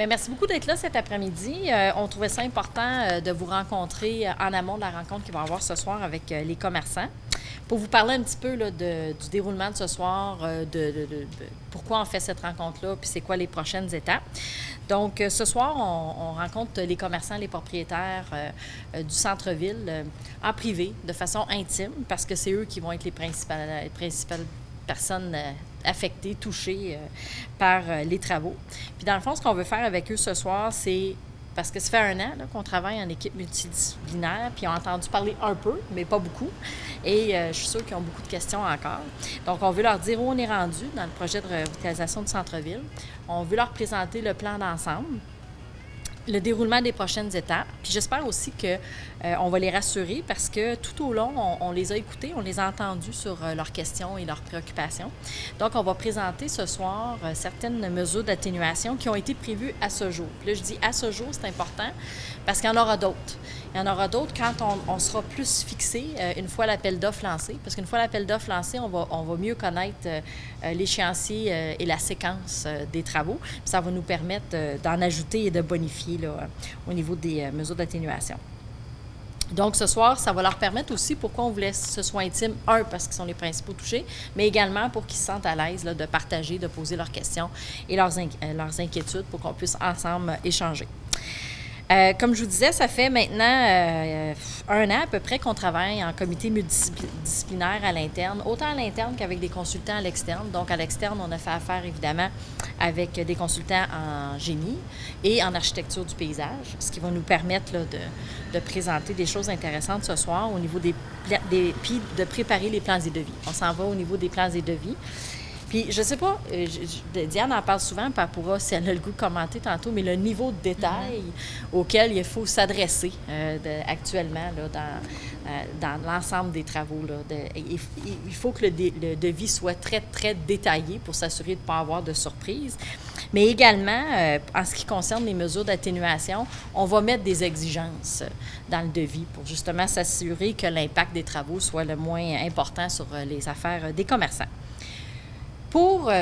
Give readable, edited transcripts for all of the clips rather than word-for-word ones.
Bien, merci beaucoup d'être là cet après-midi. On trouvait ça important de vous rencontrer en amont de la rencontre qu'il va y avoir ce soir avec les commerçants pour vous parler un petit peu là, du déroulement de ce soir, de pourquoi on fait cette rencontre-là, puis c'est quoi les prochaines étapes. Donc, ce soir, on rencontre les commerçants, les propriétaires du centre-ville en privé, de façon intime, parce que c'est eux qui vont être les principales personnes affectées, touchées par les travaux. Puis dans le fond, ce qu'on veut faire avec eux ce soir, c'est, parce que ça fait 1 an qu'on travaille en équipe multidisciplinaire, puis ils ont entendu parler un peu, mais pas beaucoup. Et je suis sûre qu'ils ont beaucoup de questions encore. Donc, on veut leur dire où on est rendu dans le projet de revitalisation du centre-ville. On veut leur présenter le plan d'ensemble, le déroulement des prochaines étapes. Puis j'espère aussi qu'on va les rassurer parce que tout au long, on les a écoutés, on les a entendus sur leurs questions et leurs préoccupations. Donc, on va présenter ce soir certaines mesures d'atténuation qui ont été prévues à ce jour. Puis là, je dis à ce jour, c'est important parce qu'il y en aura d'autres. Il y en aura d'autres quand on sera plus fixé une fois l'appel d'offres lancé. Parce qu'une fois l'appel d'offres lancé, on va mieux connaître l'échéancier et la séquence des travaux. Puis ça va nous permettre d'en ajouter et de bonifier là, au niveau des mesures d'atténuation. Donc, ce soir, ça va leur permettre aussi, pourquoi on voulait que ce soit intime, parce qu'ils sont les principaux touchés, mais également pour qu'ils se sentent à l'aise là, de partager, de poser leurs questions et leurs inquiétudes pour qu'on puisse ensemble échanger. Comme je vous disais, ça fait maintenant 1 an à peu près qu'on travaille en comité multidisciplinaire à l'interne, autant à l'interne qu'avec des consultants à l'externe. Donc, à l'externe, on a fait affaire évidemment avec des consultants en génie et en architecture du paysage, ce qui va nous permettre là, de présenter des choses intéressantes ce soir au niveau puis de préparer les plans et devis. On s'en va au niveau des plans et devis. Puis, je sais pas, Diane en parle souvent, puis elle pourra, si elle a le goût de commenter tantôt, mais le niveau de détail auquel il faut s'adresser actuellement là, dans l'ensemble des travaux. Là, il faut que le devis soit très, très détaillé pour s'assurer de ne pas avoir de surprise. Mais également, en ce qui concerne les mesures d'atténuation, on va mettre des exigences dans le devis pour justement s'assurer que l'impact des travaux soit le moins important sur les affaires des commerçants. Pour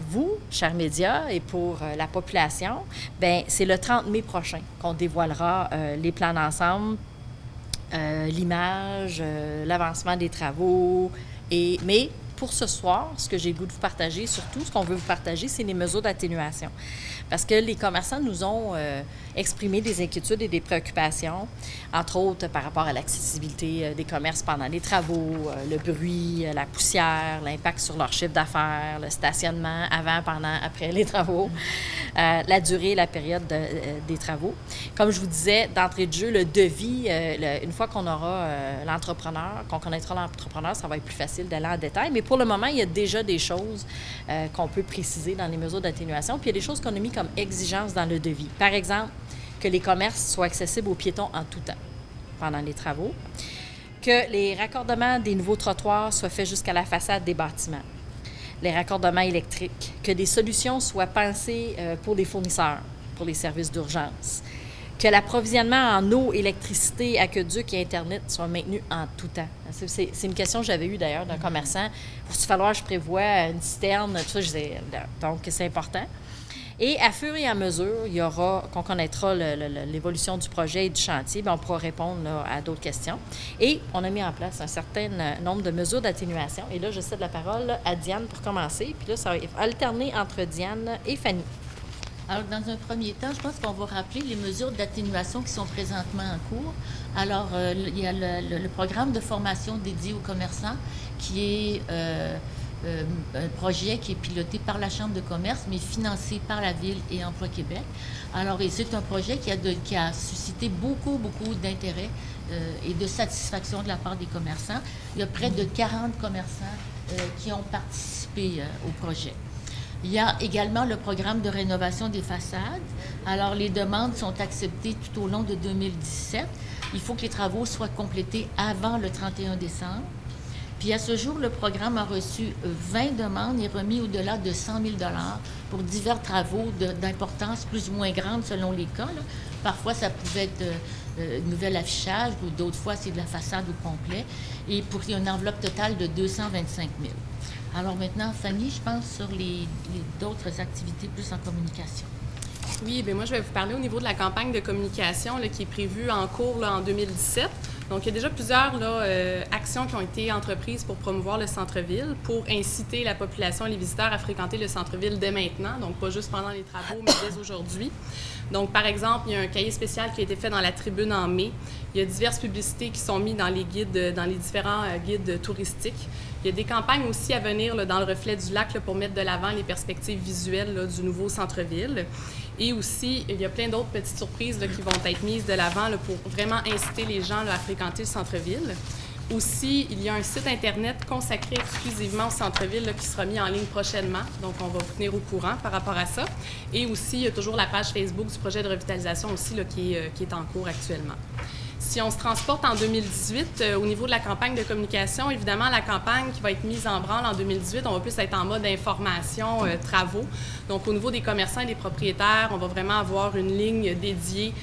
vous, chers médias, et pour la population, bien, c'est le 30 mai prochain qu'on dévoilera les plans d'ensemble, l'image, l'avancement des travaux. Mais pour ce soir, ce que j'ai le goût de vous partager, surtout ce qu'on veut vous partager, c'est les mesures d'atténuation. Parce que les commerçants nous ont exprimé des inquiétudes et des préoccupations, entre autres par rapport à l'accessibilité des commerces pendant les travaux, le bruit, la poussière, l'impact sur leur chiffre d'affaires, le stationnement avant, pendant, après les travaux, la durée et la période des travaux. Comme je vous disais, d'entrée de jeu, le devis, une fois qu'on aura l'entrepreneur, qu'on connaîtra l'entrepreneur, ça va être plus facile d'aller en détail. Mais pour le moment, il y a déjà des choses qu'on peut préciser dans les mesures d'atténuation. Puis il y a des choses qu'on a mis comme exigence dans le devis. Par exemple, que les commerces soient accessibles aux piétons en tout temps pendant les travaux, que les raccordements des nouveaux trottoirs soient faits jusqu'à la façade des bâtiments, les raccordements électriques, que des solutions soient pensées pour les fournisseurs, pour les services d'urgence, que l'approvisionnement en eau, électricité, aqueduc et Internet soit maintenu en tout temps. C'est une question que j'avais eue d'ailleurs d'un commerçant. Il va falloir que je prévoie une citerne, tout ça. Je disais, donc, c'est important. Et à fur et à mesure, qu'on connaîtra l'évolution du projet et du chantier, bien, on pourra répondre là, à d'autres questions. Et on a mis en place un certain nombre de mesures d'atténuation. Et là, je cède la parole à Diane pour commencer. Puis là, ça va alterner entre Diane et Fanny. Alors, dans un premier temps, je pense qu'on va rappeler les mesures d'atténuation qui sont présentement en cours. Alors, il y a le programme de formation dédié aux commerçants qui est un projet qui est piloté par la Chambre de commerce, mais financé par la Ville et Emploi Québec. Alors, c'est un projet qui a suscité beaucoup d'intérêt et de satisfaction de la part des commerçants. Il y a près de 40 commerçants qui ont participé au projet. Il y a également le programme de rénovation des façades. Alors, les demandes sont acceptées tout au long de 2017. Il faut que les travaux soient complétés avant le 31 décembre. Puis, à ce jour, le programme a reçu 20 demandes et remis au-delà de 100 000 $ pour divers travaux d'importance plus ou moins grande selon les cas. Là. Parfois, ça pouvait être un nouvel affichage ou d'autres fois, c'est de la façade au complet. Et pour une enveloppe totale de 225 000 $. Alors maintenant, Fanny, je pense sur les d'autres activités plus en communication. Oui, bien moi, je vais vous parler au niveau de la campagne de communication là, qui est prévue en cours là, en 2017. Donc, il y a déjà plusieurs là, actions qui ont été entreprises pour promouvoir le centre-ville, pour inciter la population et les visiteurs à fréquenter le centre-ville dès maintenant, donc pas juste pendant les travaux, mais dès aujourd'hui. Donc, par exemple, il y a un cahier spécial qui a été fait dans la tribune en mai. Il y a diverses publicités qui sont mises dans les guides, dans les différents guides touristiques. Il y a des campagnes aussi à venir là, dans le reflet du lac là, pour mettre de l'avant les perspectives visuelles là, du nouveau centre-ville. Et aussi, il y a plein d'autres petites surprises là, qui vont être mises de l'avant là, pour vraiment inciter les gens là, à fréquenter le centre-ville. Aussi, il y a un site Internet consacré exclusivement au centre-ville là, qui sera mis en ligne prochainement. Donc, on va vous tenir au courant par rapport à ça. Et aussi, il y a toujours la page Facebook du projet de revitalisation aussi là, qui est en cours actuellement. Si on se transporte en 2018, au niveau de la campagne de communication, évidemment, la campagne qui va être mise en branle en 2018, on va plus être en mode information, travaux. Donc, au niveau des commerçants et des propriétaires, on va vraiment avoir une ligne dédiée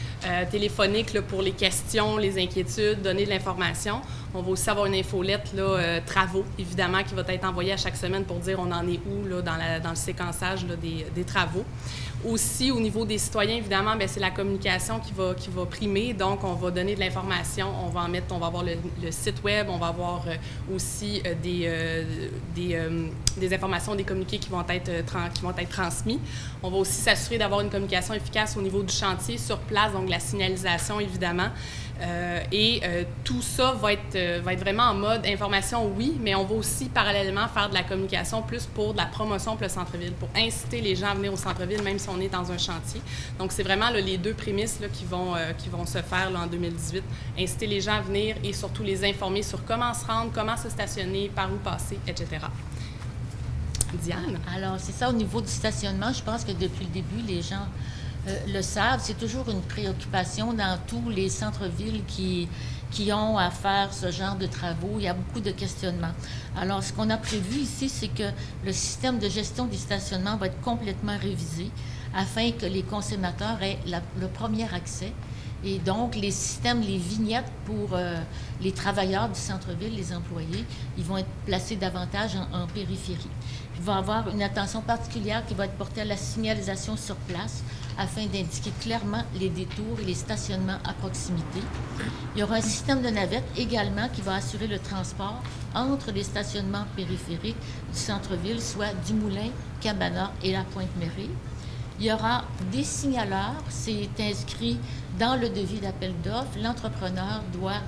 téléphonique là, pour les questions, les inquiétudes, donner de l'information. On va aussi avoir une infolette là, travaux, évidemment, qui va être envoyée à chaque semaine pour dire on en est où là, dans le séquençage là, des travaux. Aussi, au niveau des citoyens, évidemment, bien, c'est la communication qui va primer. Donc, on va donner de l'information. On va avoir le site web. On va avoir aussi des informations, des communiqués qui vont être transmis. On va aussi s'assurer d'avoir une communication efficace au niveau du chantier sur place, donc la signalisation, évidemment. Tout ça va être vraiment en mode information, oui, mais on va aussi parallèlement faire de la communication plus pour de la promotion pour le centre-ville, pour inciter les gens à venir au centre-ville, même si on est dans un chantier. Donc, c'est vraiment là, les deux prémices là, qui vont se faire là, en 2018. Inciter les gens à venir et surtout les informer sur comment se rendre, comment se stationner, par où passer, etc. Diane? Alors, c'est ça, au niveau du stationnement, je pense que depuis le début, les gens le savent. C'est toujours une préoccupation dans tous les centres-villes qui ont à faire ce genre de travaux. Il y a beaucoup de questionnements. Alors, ce qu'on a prévu ici, c'est que le système de gestion des stationnements va être complètement révisé afin que les consommateurs aient le premier accès. Et donc, les systèmes, les vignettes pour les travailleurs du centre-ville, les employés, ils vont être placés davantage en périphérie. Il va y avoir une attention particulière qui va être portée à la signalisation sur place afin d'indiquer clairement les détours et les stationnements à proximité. Il y aura un système de navettes également qui va assurer le transport entre les stationnements périphériques du centre-ville, soit du Moulin, Cabana et la Pointe-Mérée. Il y aura des signaleurs, c'est inscrit dans le devis d'appel d'offres. L'entrepreneur doit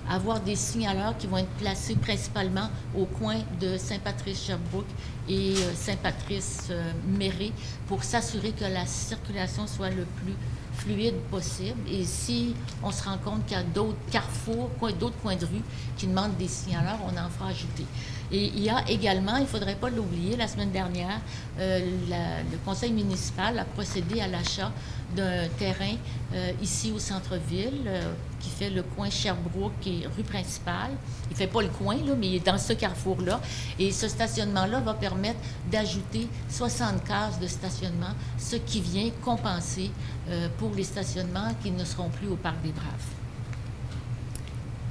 avoir des signaleurs qui vont être placés principalement au coin de Saint-Patrice-Sherbrooke et Saint-Patrice-Mérée pour s'assurer que la circulation soit le plus fluide possible. Et si on se rend compte qu'il y a d'autres carrefours, d'autres coins de rue qui demandent des signaleurs, on en fera ajouter. Et il y a également, il ne faudrait pas l'oublier, la semaine dernière, le conseil municipal a procédé à l'achat d'un terrain ici au centre-ville qui fait le coin Sherbrooke et rue principale. Il ne fait pas le coin, là, mais il est dans ce carrefour-là. Et ce stationnement-là va permettre d'ajouter 60 cases de stationnement, ce qui vient compenser pour les stationnements qui ne seront plus au Parc des Braves.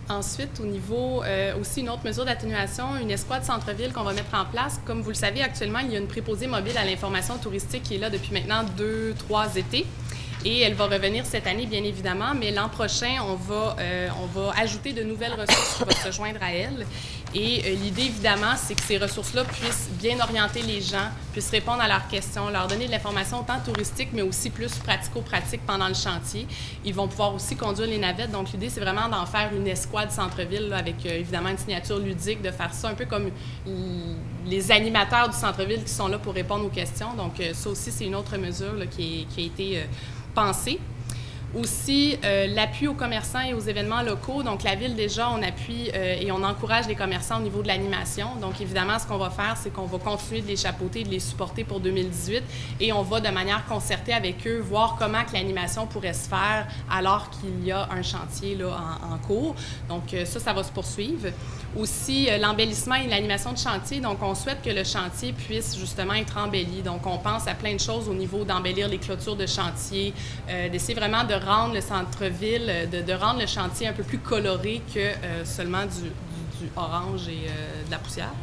Ensuite, au niveau, aussi une autre mesure d'atténuation, une escouade centre-ville qu'on va mettre en place. Comme vous le savez, actuellement, il y a une préposée mobile à l'information touristique qui est là depuis maintenant 2-3 étés. Et elle va revenir cette année, bien évidemment, mais l'an prochain, on va ajouter de nouvelles ressources qui vont se joindre à elle. Et l'idée, évidemment, c'est que ces ressources-là puissent bien orienter les gens, puissent répondre à leurs questions, leur donner de l'information autant touristique, mais aussi plus pratico-pratique pendant le chantier. Ils vont pouvoir aussi conduire les navettes. Donc, l'idée, c'est vraiment d'en faire une escouade centre-ville, là, avec évidemment une signature ludique, de faire ça un peu comme les animateurs du centre-ville qui sont là pour répondre aux questions. Donc, ça aussi, c'est une autre mesure là, qui a été pensée. Aussi, l'appui aux commerçants et aux événements locaux. Donc, la Ville, déjà, on appuie et on encourage les commerçants au niveau de l'animation. Donc, évidemment, ce qu'on va faire, c'est qu'on va continuer de les chapeauter, de les supporter pour 2018 et on va, de manière concertée avec eux, voir comment que l'animation pourrait se faire alors qu'il y a un chantier là, en cours. Donc, ça va se poursuivre. Aussi, l'embellissement et l'animation de chantier. Donc, on souhaite que le chantier puisse justement être embelli. Donc, on pense à plein de choses au niveau d'embellir les clôtures de chantier, d'essayer vraiment de rendre le centre-ville, de rendre le chantier un peu plus coloré que seulement du orange et de la poussière.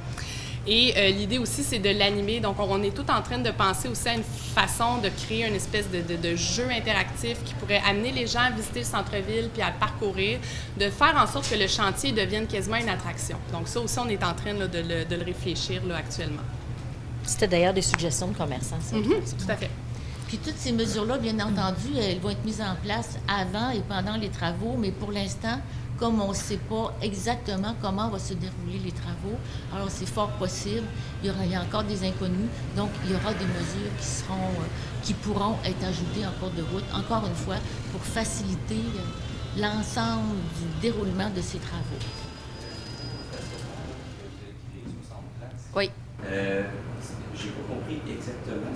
Et l'idée aussi, c'est de l'animer. Donc, on est tout en train de penser aussi à une façon de créer une espèce de jeu interactif qui pourrait amener les gens à visiter le centre-ville puis à le parcourir, de faire en sorte que le chantier devienne quasiment une attraction. Donc, ça aussi, on est en train là, de le réfléchir là, actuellement. C'était d'ailleurs des suggestions de commerçants, ça. Tout à fait. Puis toutes ces mesures-là, bien entendu, elles vont être mises en place avant et pendant les travaux, mais pour l'instant, comme on ne sait pas exactement comment vont se dérouler les travaux, alors c'est fort possible, il y a encore des inconnus, donc il y aura des mesures qui pourront être ajoutées en cours de route, encore une fois, pour faciliter l'ensemble du déroulement de ces travaux. Oui. J'ai pas compris exactement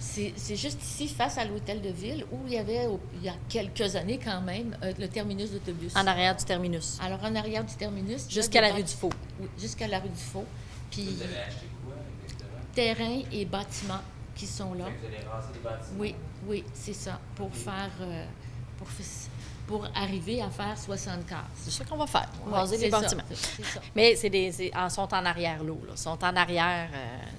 C'est juste ici, face à l'hôtel de ville, où il y avait, il y a quelques années quand même, le terminus d'autobus. En arrière du terminus. Alors, en arrière du terminus. Jusqu'à la rue du Faux. Oui, jusqu'à la rue du Faux. Puis, vous avez acheté quoi exactement? terrain et bâtiments qui sont là. Vous allez raser des bâtiments? Oui, oui, c'est ça, pour arriver à faire 60 cases. C'est ça qu'on va faire. On va Ouais, raser c'est les ça, bâtiments. c'est ça. Mais sont en arrière l'eau, là. Sont en arrière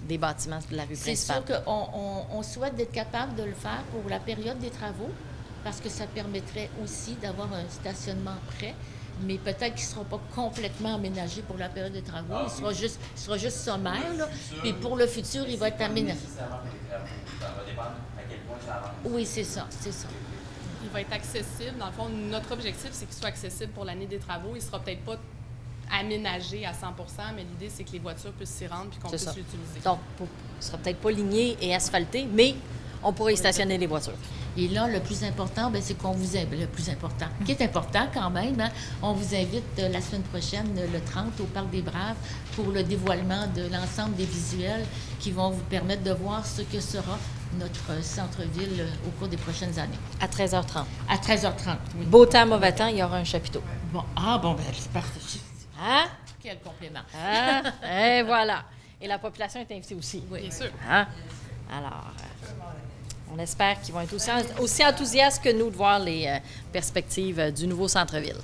des bâtiments de la rue C'est principale. sûr qu'on souhaite d'être capable de le faire pour la période des travaux, parce que ça permettrait aussi d'avoir un stationnement prêt, mais peut-être qu'il ne sera pas complètement aménagé pour la période des travaux. Il sera juste sommaire, là. Puis pour le futur, il va être aménagé. Ça va dépendre à quel point ça avance. Oui, c'est ça, c'est ça. Il va être accessible. Dans le fond, notre objectif, c'est qu'il soit accessible pour l'année des travaux. Il ne sera peut-être pas aménagé à 100 %, mais l'idée, c'est que les voitures puissent s'y rendre puis qu'on puisse l'utiliser. Donc, il ne sera peut-être pas ligné et asphalté, mais on pourrait y stationner les voitures. Et là, le plus important, bien, c'est qu'on vous invite, le plus important, qui est important quand même, hein, on vous invite la semaine prochaine, le 30, au Parc des Braves, pour le dévoilement de l'ensemble des visuels qui vont vous permettre de voir ce que sera notre centre-ville au cours des prochaines années. À 13h30. À 13h30, oui. Beau temps, mauvais temps, il y aura un chapiteau. Bon, ben, c'est parfait. Hein? Quel complément. Hein? Et voilà. Et la population est invitée aussi. Oui. Bien sûr. Hein? Alors, on espère qu'ils vont être aussi enthousiastes que nous de voir les perspectives du nouveau centre-ville.